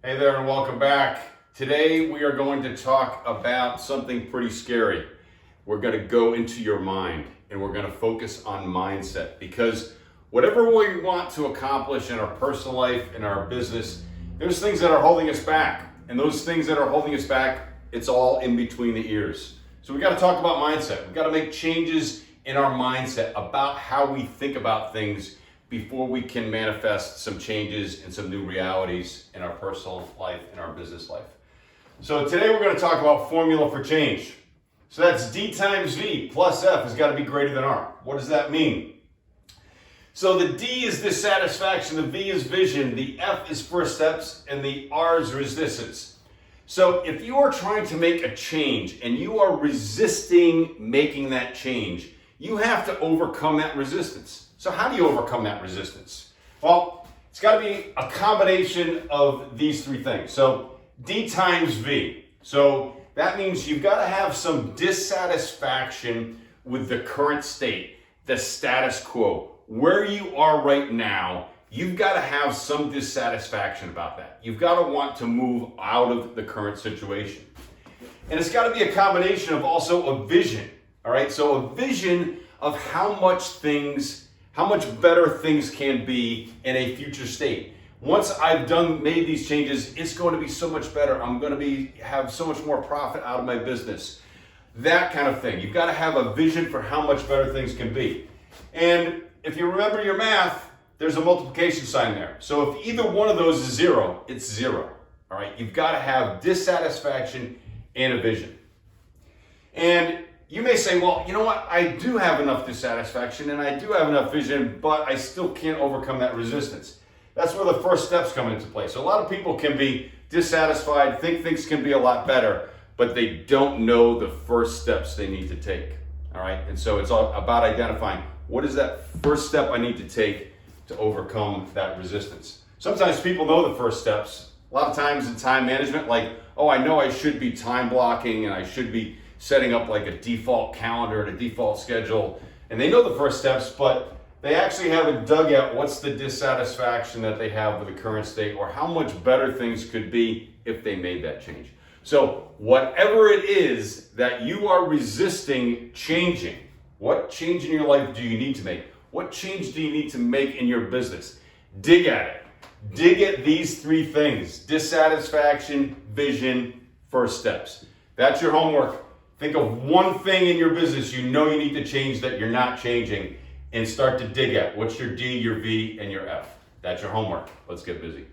Hey there and welcome back. Today we are going to talk about something pretty scary. We're going to go into your mind and we're going to focus on mindset, because whatever we want to accomplish in our personal life, in our business, there's things that are holding us back. And those things that are holding us back, it's all in between the ears. So we got to talk about mindset. We got to make changes in our mindset about how we think about things before we can manifest some changes and some new realities in our personal life and our business life. So today we're going to talk about formula for change. So that's D times V plus F has got to be greater than R. What does that mean? So the D is dissatisfaction, the V is vision, the F is first steps, and the R is resistance. So if you are trying to make a change and you are resisting making that change, you have to overcome that resistance. So how do you overcome that resistance? Well, it's got to be a combination of these three things. So D times V. So that means you've got to have some dissatisfaction with the current state, the status quo. Where you are right now, you've got to have some dissatisfaction about that. You've got to want to move out of the current situation. And it's got to be a combination of also a vision. All right, so a vision of how much better things can be in a future state. Once I've made these changes, it's going to be so much better. I'm going to have so much more profit out of my business. That kind of thing. You've got to have a vision for how much better things can be. And if you remember your math, there's a multiplication sign there. So if either one of those is zero, it's zero. All right, you've got to have dissatisfaction and a vision. And you may say, well, you know what? I do have enough dissatisfaction and I do have enough vision, but I still can't overcome that resistance. That's where the first steps come into play. So a lot of people can be dissatisfied, think things can be a lot better, but they don't know the first steps they need to take. All right. And so it's all about identifying what is that first step I need to take to overcome that resistance. Sometimes people know the first steps. A lot of times in time management, like, oh, I know I should be time blocking and I should be setting up like a default calendar and a default schedule. And they know the first steps, but they actually haven't dug out what's the dissatisfaction that they have with the current state, or how much better things could be if they made that change. So whatever it is that you are resisting changing, what change in your life do you need to make? What change do you need to make in your business? Dig at it. Dig at these three things: dissatisfaction, vision, first steps. That's your homework. Think of one thing in your business you know you need to change that you're not changing, and start to dig at. What's your D, your V, and your F? That's your homework. Let's get busy.